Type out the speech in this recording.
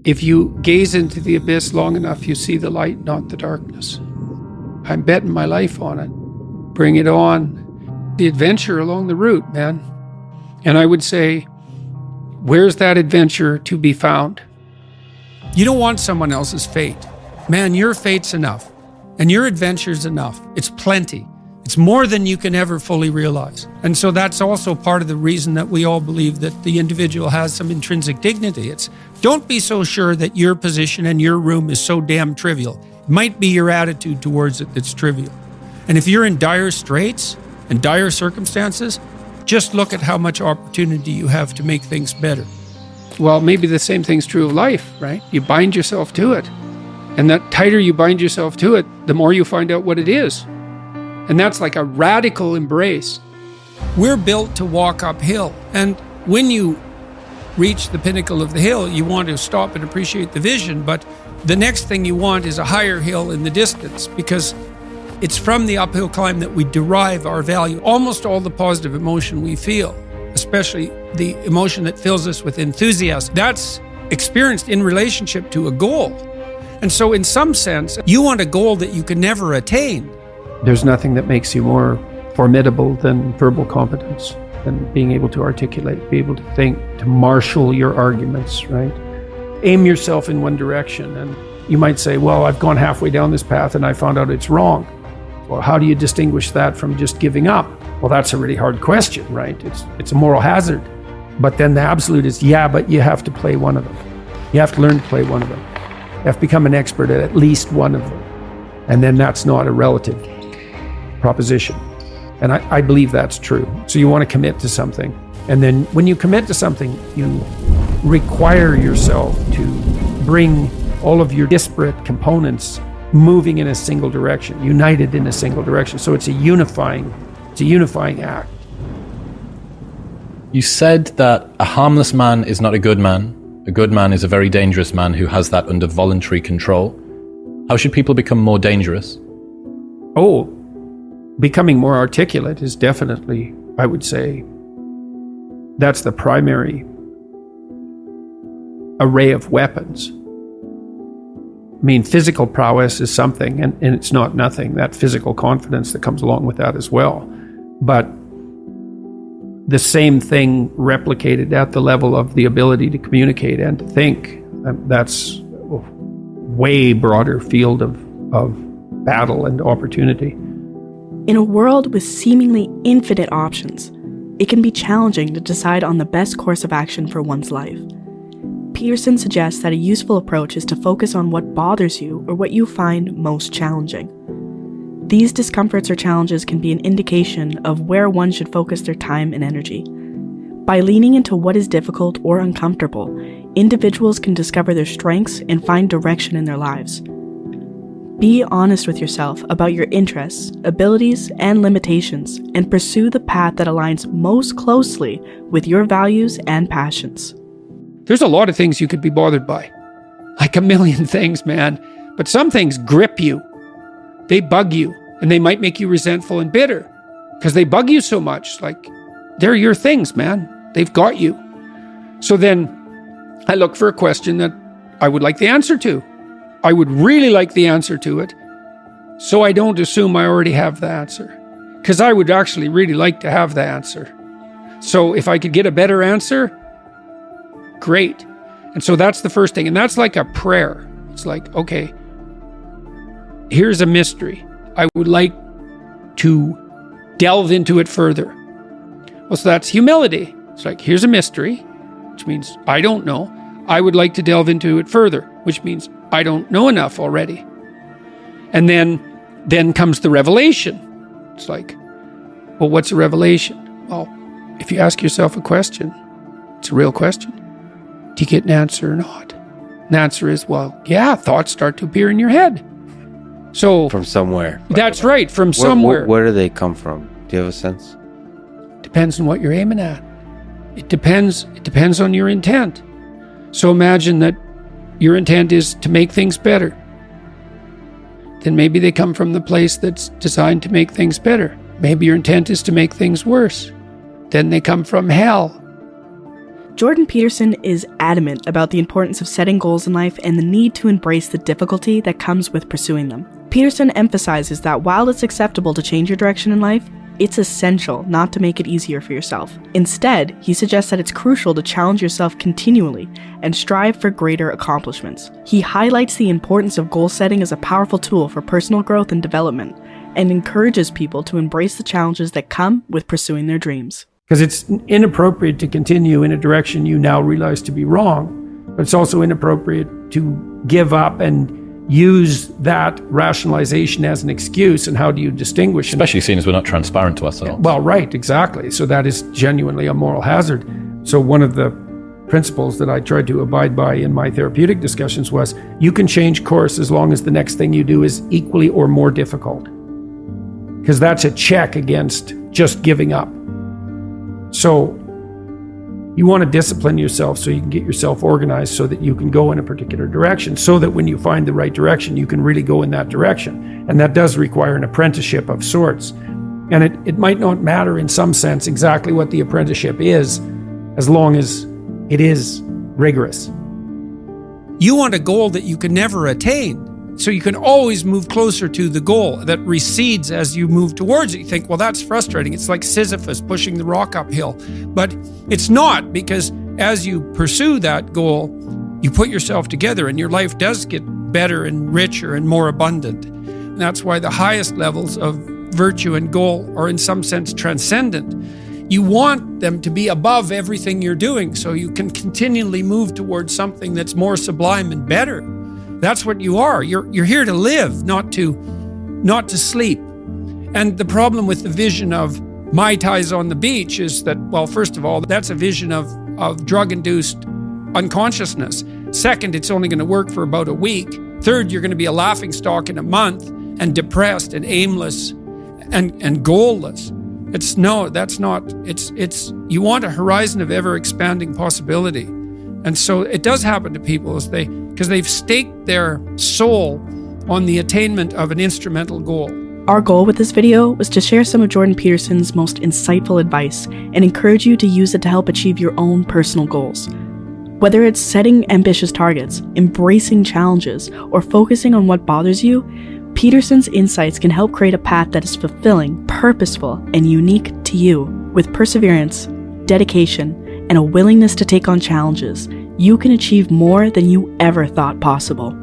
If you gaze into the abyss long enough, you see the light, not the darkness. I'm betting my life on it. Bring it on. The adventure along the route, man. And I would say, where's that adventure to be found? You don't want someone else's fate. Man, your fate's enough. And your adventure's enough. It's plenty. It's more than you can ever fully realize. And so that's also part of the reason that we all believe that the individual has some intrinsic dignity. It's don't be so sure that your position and your room is so damn trivial. It might be your attitude towards it that's trivial. And if you're in dire straits and dire circumstances, just look at how much opportunity you have to make things better. Well, maybe the same thing's true of life, right? You bind yourself to it. And the tighter you bind yourself to it, the more you find out what it is. And that's like a radical embrace. We're built to walk uphill. And when you reach the pinnacle of the hill, you want to stop and appreciate the vision. But the next thing you want is a higher hill in the distance, because it's from the uphill climb that we derive our value. Almost all the positive emotion we feel, especially the emotion that fills us with enthusiasm, that's experienced in relationship to a goal. And so in some sense, you want a goal that you can never attain. There's nothing that makes you more formidable than verbal competence, than being able to articulate, be able to think, to marshal your arguments, right? Aim yourself in one direction. And you might say, well, I've gone halfway down this path and I found out it's wrong. Well, how do you distinguish that from just giving up? Well, that's a really hard question, right? It's a moral hazard. But then the absolute is, yeah, but you have to play one of them. You have to learn to play one of them. You have to become an expert at least one of them. And then that's not a relative proposition. And I believe that's true. So you want to commit to something. And then when you commit to something, you require yourself to bring all of your disparate components moving in a single direction, united in a single direction. So it's a unifying act. You said that a harmless man is not a good man. A good man is a very dangerous man who has that under voluntary control. How should people become more dangerous? Oh, becoming more articulate is definitely, I would say, that's the primary array of weapons. I mean, physical prowess is something, and it's not nothing, that physical confidence that comes along with that as well. But the same thing replicated at the level of the ability to communicate and to think, that's a way broader field of battle and opportunity. In a world with seemingly infinite options, it can be challenging to decide on the best course of action for one's life. Peterson suggests that a useful approach is to focus on what bothers you or what you find most challenging. These discomforts or challenges can be an indication of where one should focus their time and energy. By leaning into what is difficult or uncomfortable, individuals can discover their strengths and find direction in their lives. Be honest with yourself about your interests, abilities, and limitations, and pursue the path that aligns most closely with your values and passions. There's a lot of things you could be bothered by. Like a million things, man. But some things grip you. They bug you. And they might make you resentful and bitter. Because they bug you so much. Like, they're your things, man. They've got you. So then, I look for a question that I would like the answer to. I would really like the answer to it. So I don't assume I already have the answer. Because I would actually really like to have the answer. So if I could get a better answer, great. And so that's the first thing. And that's like a prayer. It's like, okay, here's a mystery. I would like to delve into it further. Well, so that's humility. It's like, here's a mystery, which means I don't know. I would like to delve into it further, which means I don't know enough already. And then comes the revelation. It's like, well, what's a revelation? Well, if you ask yourself a question, it's a real question. Do you get an answer or not? And the answer is, well, yeah, thoughts start to appear in your head. So from somewhere. That's right, from somewhere. Where do they come from? Do you have a sense? Depends on what you're aiming at. It depends on your intent. So imagine that your intent is to make things better. Then maybe they come from the place that's designed to make things better. Maybe your intent is to make things worse. Then they come from hell. Jordan Peterson is adamant about the importance of setting goals in life and the need to embrace the difficulty that comes with pursuing them. Peterson emphasizes that while it's acceptable to change your direction in life, it's essential not to make it easier for yourself. Instead, he suggests that it's crucial to challenge yourself continually and strive for greater accomplishments. He highlights the importance of goal setting as a powerful tool for personal growth and development, and encourages people to embrace the challenges that come with pursuing their dreams. Because it's inappropriate to continue in a direction you now realize to be wrong, but it's also inappropriate to give up and use that rationalization as an excuse. And how do you distinguish? Especially seeing as we're not transparent to ourselves. Well, right, exactly. So that is genuinely a moral hazard. So one of the principles that I tried to abide by in my therapeutic discussions was, you can change course as long as the next thing you do is equally or more difficult. Because that's a check against just giving up. So you want to discipline yourself so you can get yourself organized so that you can go in a particular direction, so that when you find the right direction, you can really go in that direction. And that does require an apprenticeship of sorts. And it might not matter in some sense exactly what the apprenticeship is, as long as it is rigorous. You want a goal that you can never attain. So you can always move closer to the goal that recedes as you move towards it. You think, well, that's frustrating. It's like Sisyphus pushing the rock uphill. But it's not, because as you pursue that goal, you put yourself together and your life does get better and richer and more abundant. And that's why the highest levels of virtue and goal are in some sense transcendent. You want them to be above everything you're doing so you can continually move towards something that's more sublime and better. That's what you are. You're here to live, not to sleep. And the problem with the vision of Mai Tais on the beach is that, well, first of all, that's a vision of drug-induced unconsciousness. Second, it's only going to work for about a week. Third, you're going to be a laughingstock in a month and depressed and aimless and goalless. You want a horizon of ever-expanding possibility. And so it does happen to people because they've staked their soul on the attainment of an instrumental goal. Our goal with this video was to share some of Jordan Peterson's most insightful advice and encourage you to use it to help achieve your own personal goals. Whether it's setting ambitious targets, embracing challenges, or focusing on what bothers you, Peterson's insights can help create a path that is fulfilling, purposeful, and unique to you. With perseverance, dedication, and a willingness to take on challenges, you can achieve more than you ever thought possible.